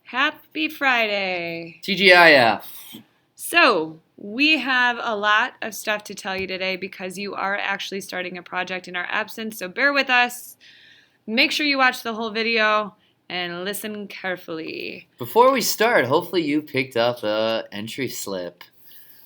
Happy Friday. TGIF. So, we have a lot of stuff to tell you today because you are actually starting a project in our absence, so bear with us. Make sure you watch the whole video and listen carefully. Before we start, hopefully you picked up the entry slip.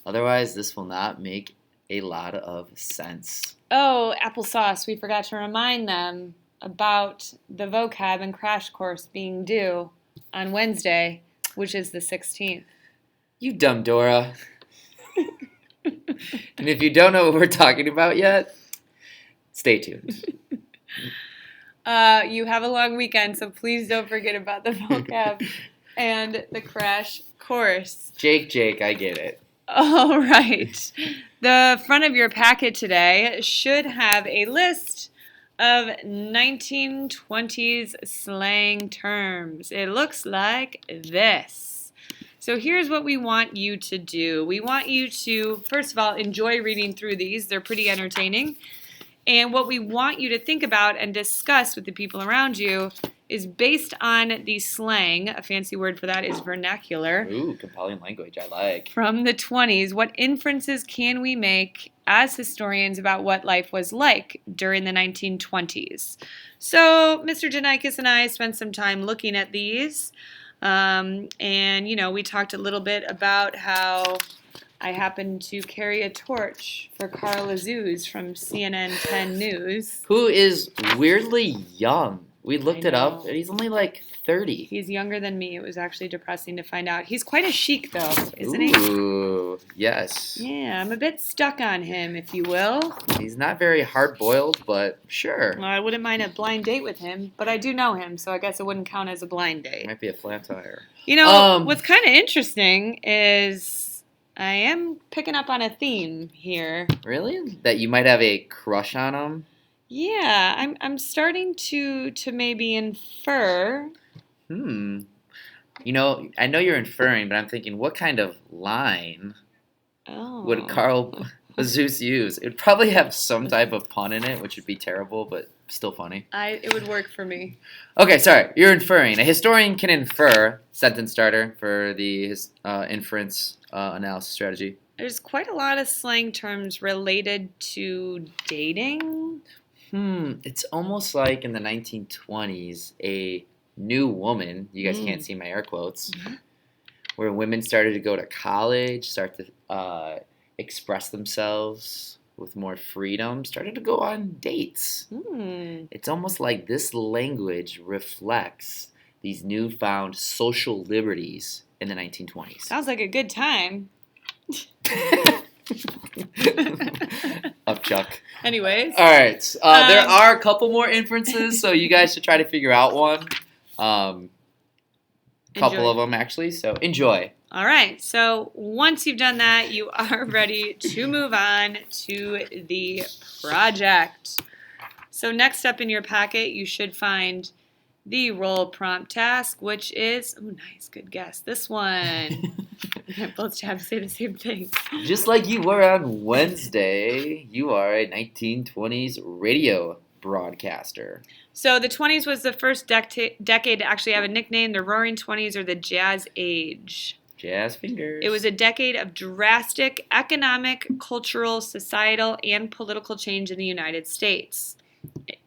Otherwise, this will not make a lot of sense. Oh, applesauce, we forgot to remind them about the vocab and crash course being due on Wednesday, which is the 16th. You dumb Dora. And if you don't know what we're talking about yet, stay tuned. You have a long weekend, so please don't forget about the vocab and the crash course. Jake, I get it. All right. The front of your packet today should have a list of 1920s slang terms. It looks like this. So here's what we want you to do. We want you to, first of all, enjoy reading through these. They're pretty entertaining. And what we want you to think about and discuss with the people around you is based on the slang, a fancy word for that is vernacular. Ooh, compelling language, I like. From the 20s, what inferences can we make as historians about what life was like during the 1920s? So Mr. Janikis and I spent some time looking at these. We talked a little bit about how I happened to carry a torch for Carl Azuz from CNN 10 News. Who is weirdly young. We looked it up, know. and he's only like 30. He's younger than me. It was actually depressing to find out. He's quite a chic, though, isn't he? Ooh, yes. Yeah, I'm a bit stuck on him, if you will. He's not very hard-boiled, but sure. Well, I wouldn't mind a blind date with him, but I do know him, so I guess it wouldn't count as a blind date. Might be a flat tire. You know, what's kind of interesting is I am picking up on a theme here. Really? That you might have a crush on him? Yeah, I'm starting to maybe infer. You know, I know you're inferring, but I'm thinking, what kind of line would Carl Azuz use? It would probably have some type of pun in it, which would be terrible, but still funny. It would work for me. Okay, sorry. You're inferring. A historian can infer. Sentence starter for the inference analysis strategy. There's quite a lot of slang terms related to dating. It's almost like in the 1920s, a new woman, you guys can't see my air quotes, where women started to go to college, start to express themselves with more freedom, started to go on dates. It's almost like this language reflects these newfound social liberties in the 1920s. Sounds like a good time. Up, Chuck. Anyways. All right. There are a couple more inferences, so you guys should try to figure out one. Couple of them, actually. So enjoy. All right. So once you've done that, you are ready to move on to the project. So next up in your packet, you should find the role prompt task, which is, nice, good guess. This one. Both tabs say the same thing. Just like you were on Wednesday, you are a 1920s radio broadcaster. So the 20s was the first decade to actually have a nickname. The Roaring 20s or the Jazz Age. Jazz fingers. It was a decade of drastic economic, cultural, societal, and political change in the United States.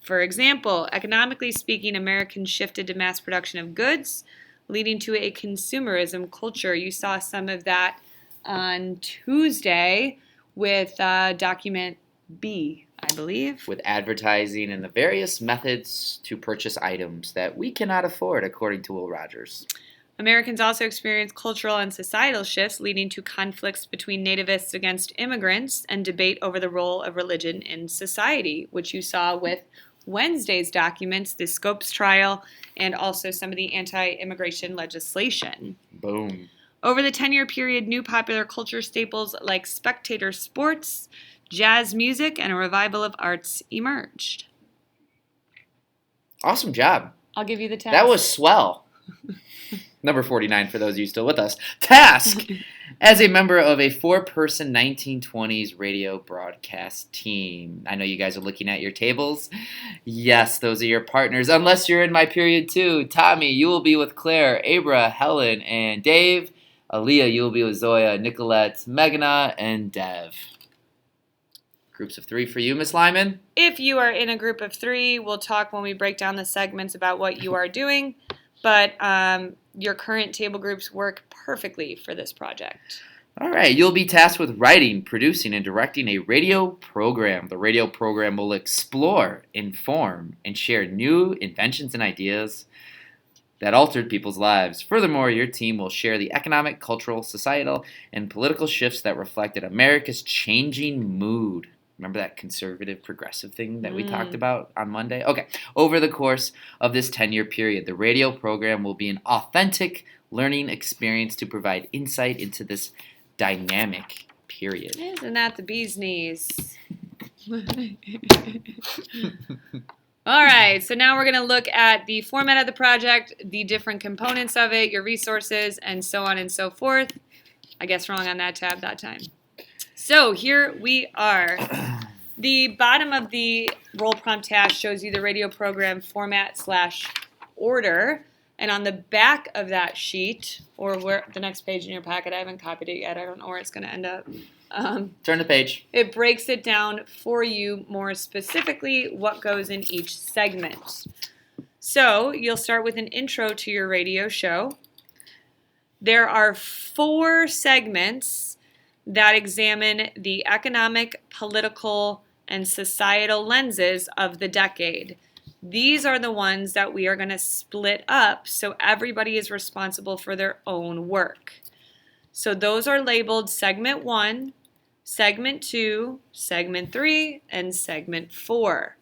For example, economically speaking, Americans shifted to mass production of goods, leading to a consumerism culture. You saw some of that on Tuesday with document B, I believe. With advertising and the various methods to purchase items that we cannot afford, according to Will Rogers. Americans also experienced cultural and societal shifts, leading to conflicts between nativists against immigrants and debate over the role of religion in society, which you saw with Wednesday's documents, the Scopes trial, and also some of the anti-immigration legislation. Boom. Over the 10-year period, new popular culture staples like spectator sports, jazz music, and a revival of arts emerged. Awesome job. I'll give you the task. That was swell. number 49 for those of you still with us, task as a member of a 4-person 1920s radio broadcast team. I know you guys are looking at your tables. Yes, those are your partners. Unless you're in my period 2. Tommy, you will be with Claire, Abra, Helen, and Dave. Aaliyah, you will be with Zoya, Nicolette, Meghna, and Dev. Groups of 3 for you, Miss Lyman. If you are in a group of 3, we'll talk when we break down the segments about what you are doing. But your current table groups work perfectly for this project. All right, you'll be tasked with writing, producing, and directing a radio program. The radio program will explore, inform, and share new inventions and ideas that altered people's lives. Furthermore, your team will share the economic, cultural, societal, and political shifts that reflected America's changing mood. Remember that conservative, progressive thing that we talked about on Monday? Okay. Over the course of this 10-year period, the radio program will be an authentic learning experience to provide insight into this dynamic period. Isn't that the bee's knees? All right, so now we're going to look at the format of the project, the different components of it, your resources, and so on and so forth. I guess wrong on that tab that time. So here we are. The bottom of the role prompt task shows you the radio program format / order. And on the back of that sheet, or where the next page in your packet, I haven't copied it yet. I don't know where it's going to end up. Turn the page. It breaks it down for you more specifically what goes in each segment. So you'll start with an intro to your radio show. There are 4 segments that examine the economic, political, and societal lenses of the decade. These are the ones that we are going to split up so everybody is responsible for their own work. So those are labeled Segment 1, Segment 2, Segment 3, and Segment 4.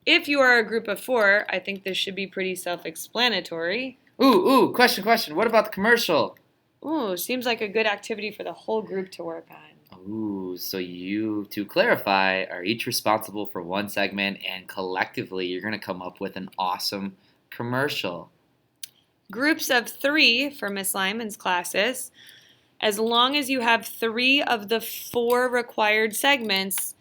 If you are a group of 4, I think this should be pretty self-explanatory. Ooh, question. What about the commercial? Ooh, seems like a good activity for the whole group to work on. Ooh, so you, to clarify, are each responsible for one segment, and collectively you're going to come up with an awesome commercial. Groups of 3 for Miss Lyman's classes. As long as you have 3 of the 4 required segments,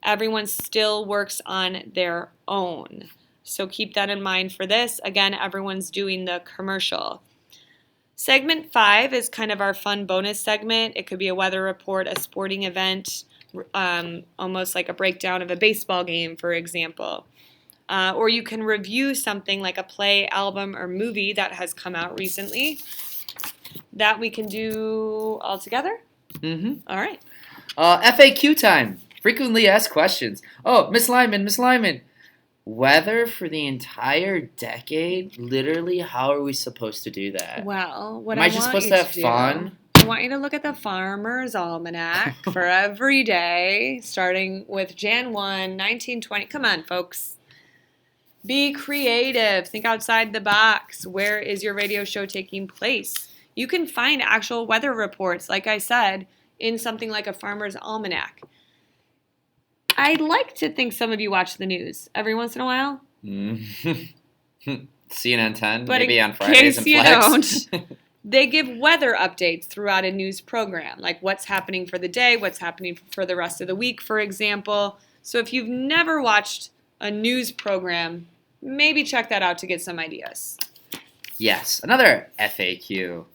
everyone still works on their own. So keep that in mind for this. Again, everyone's doing the commercial. Segment 5 is kind of our fun bonus segment. It could be a weather report, a sporting event, almost like a breakdown of a baseball game, for example. Or you can review something like a play, album, or movie that has come out recently. That we can do all together? Mm-hmm. All right. FAQ time. Frequently asked questions. Oh, Miss Lyman. Weather for the entire decade? Literally, how are we supposed to do that? Well, what Am I just supposed to have fun? I want you to look at the Farmer's Almanac for every day, starting with Jan 1, 1920. Come on, folks. Be creative. Think outside the box. Where is your radio show taking place? You can find actual weather reports, like I said, in something like a Farmer's Almanac. I'd like to think some of you watch the news every once in a while. CNN 10, but maybe on Fridays and Flex. Don't, they give weather updates throughout a news program, like what's happening for the day, what's happening for the rest of the week, for example. So if you've never watched a news program, maybe check that out to get some ideas. Yes, another FAQ.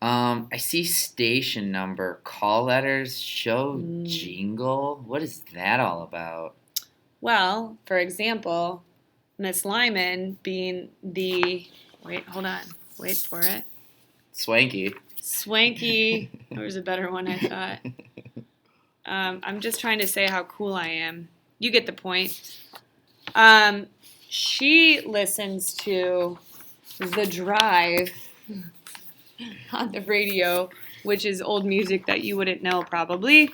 I see station number, call letters, show jingle. What is that all about? Well, for example, Miss Lyman being the, wait for it. Swanky. There was a better one, I thought. I'm just trying to say how cool I am. You get the point. She listens to The Drive on the radio, which is old music that you wouldn't know probably.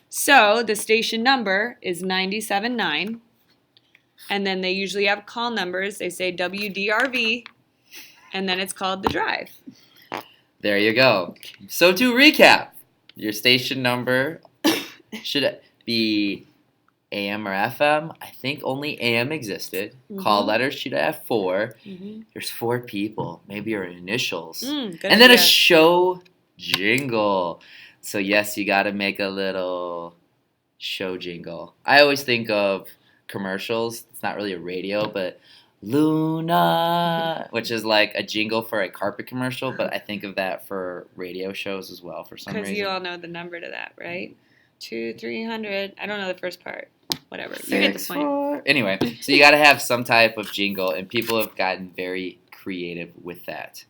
So the station number is 97.9, and then they usually have call numbers. They say WDRV, and then it's called The Drive. There you go. So to recap, your station number should be AM or FM. I think only AM existed. Call letters should have 4. There's 4 people. Maybe your initials. Good and then a idea. show jingle. So yes, you got to make a little show jingle. I always think of commercials. It's not really a radio, but Luna, which is like a jingle for a carpet commercial, but I think of that for radio shows as well for some Because reason. you all know the number to that, right? 2, 300. I don't know the first part. Whatever. You get the point. Anyway, so you got to have some type of jingle, and people have gotten very creative with that.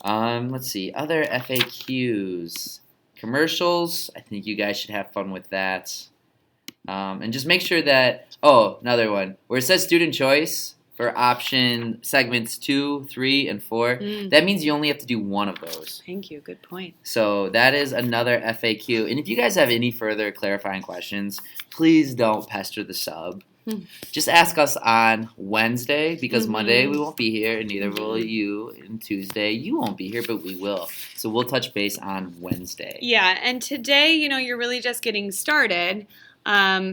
Let's see. Other FAQs. Commercials. I think you guys should have fun with that. And just make sure that, another one, where it says student choice for option segments 2, 3, and 4, that means you only have to do one of those. Thank you. Good point. So that is another FAQ. And if you guys have any further clarifying questions, please don't pester the sub. Just ask us on Wednesday, because Monday we won't be here, and neither will you. And Tuesday you won't be here, but we will. So we'll touch base on Wednesday. Yeah, and today, you're really just getting started.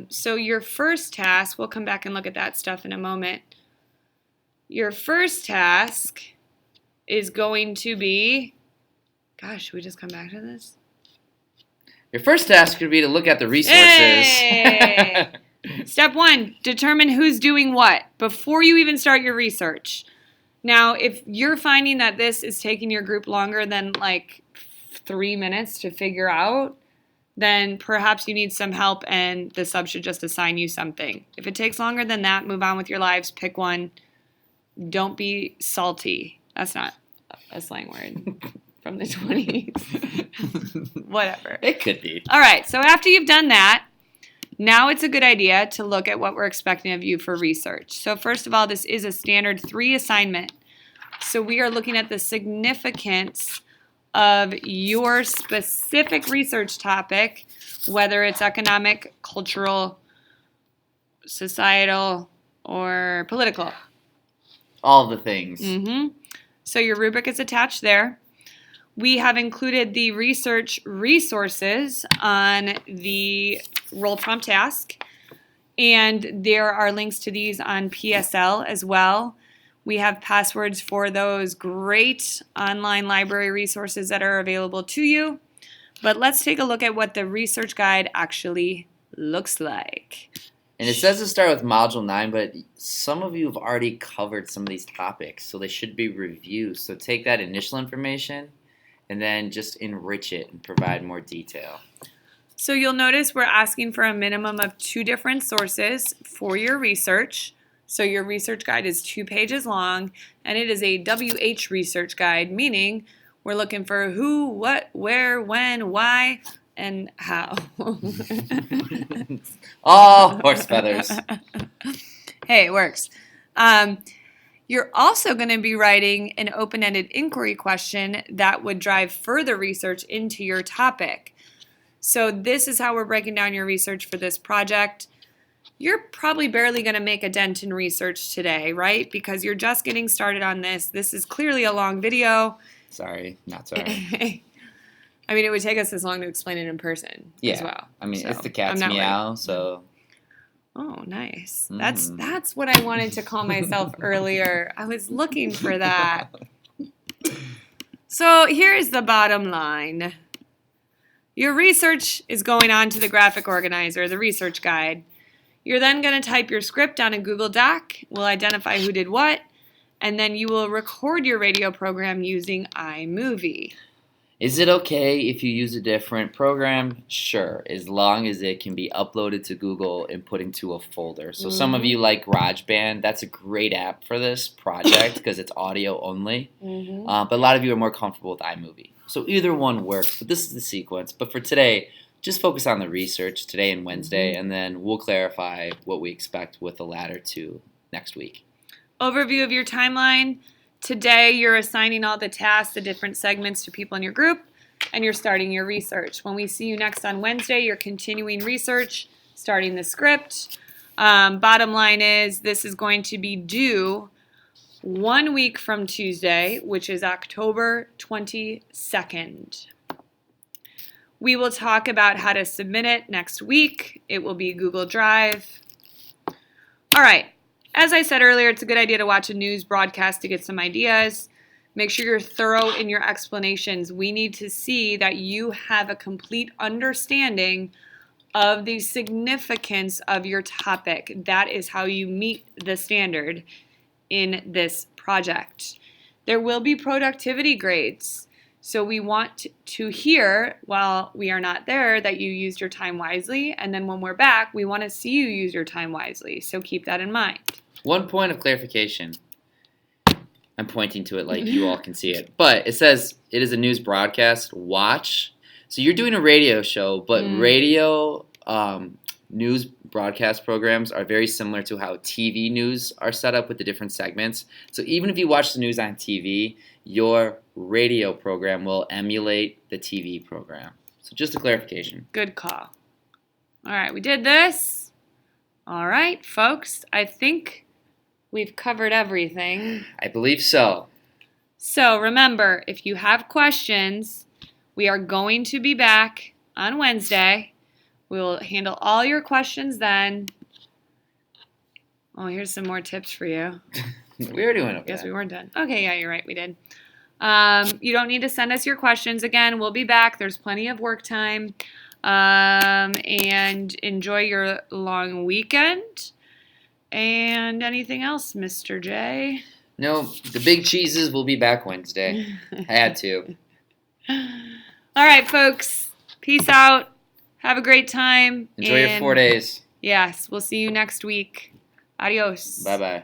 So your first task, we'll come back and look at that stuff in a moment. Your first task is going to be, should we just come back to this? Your first task would be to look at the resources. Hey! Step 1, determine who's doing what before you even start your research. Now, if you're finding that this is taking your group longer than like 3 minutes to figure out, then perhaps you need some help and the sub should just assign you something. If it takes longer than that, move on with your lives, pick one. Don't be salty. That's not a slang word from the 20s. Whatever. It could be. All right, so after you've done that, now it's a good idea to look at what we're expecting of you for research. So first of all, this is a standard 3 assignment. So we are looking at the significance of your specific research topic, whether it's economic, cultural, societal, or political. All the things. So your rubric is attached there. We have included the research resources on the role prompt task, and there are links to these on PSL as well. We have passwords for those great online library resources that are available to you. But let's take a look at what the research guide actually looks like. And it says to start with Module 9, but some of you have already covered some of these topics, so they should be reviews. So take that initial information and then just enrich it and provide more detail. So you'll notice we're asking for a minimum of 2 different sources for your research. So your research guide is 2 pages long, and it is a WH research guide, meaning we're looking for who, what, where, when, why, and how. Oh, horse feathers. Hey, it works. You're also going to be writing an open-ended inquiry question that would drive further research into your topic. So this is how we're breaking down your research for this project. You're probably barely going to make a dent in research today, right? Because you're just getting started on this. This is clearly a long video. Sorry, not sorry. I mean, it would take us this long to explain it in person as well. I mean, So, it's the cat's I'm not meow, worried. so... Oh, nice. That's what I wanted to call myself earlier. I was looking for that. So here's the bottom line. Your research is going on to the graphic organizer, the research guide. You're then going to type your script on a Google Doc. We'll identify who did what, and then you will record your radio program using iMovie. Is it okay if you use a different program? Sure, as long as it can be uploaded to Google and put into a folder. So some of you like GarageBand. That's a great app for this project because it's audio only. But a lot of you are more comfortable with iMovie. So either one works, but this is the sequence. But for today, just focus on the research today and Wednesday, and then we'll clarify what we expect with the latter 2 next week. Overview of your timeline. Today, you're assigning all the tasks, the different segments to people in your group, and you're starting your research. When we see you next on Wednesday, you're continuing research, starting the script. Bottom line is this is going to be due 1 week from Tuesday, which is October 22nd. We will talk about how to submit it next week. It will be Google Drive, All right. As I said earlier, it's a good idea to watch a news broadcast to get some ideas. Make sure you're thorough in your explanations. We need to see that you have a complete understanding of the significance of your topic. That is how you meet the standard in this project. There will be productivity grades. So we want to hear, while we are not there, that you used your time wisely. And then when we're back, we want to see you use your time wisely. So keep that in mind. One point of clarification. I'm pointing to it like you all can see it. But it says it is a news broadcast. Watch. So you're doing a radio show, but radio news broadcast programs are very similar to how TV news are set up with the different segments. So even if you watch the news on TV, your radio program will emulate the TV program. So just a clarification. Good call. All right, we did this. All right, folks, I think we've covered everything. I believe so. So remember, if you have questions, we are going to be back on Wednesday. We will handle all your questions then. Oh, here's some more tips for you. We already went over Guess that. we weren't done. Okay, yeah, you're right. We did. You don't need to send us your questions. Again, we'll be back. There's plenty of work time. And enjoy your long weekend. And anything else, Mr. J? No, the big cheeses will be back Wednesday. I had to. All right, folks. Peace out. Have a great time. Enjoy your 4 days. Yes, we'll see you next week. Adios. Bye-bye.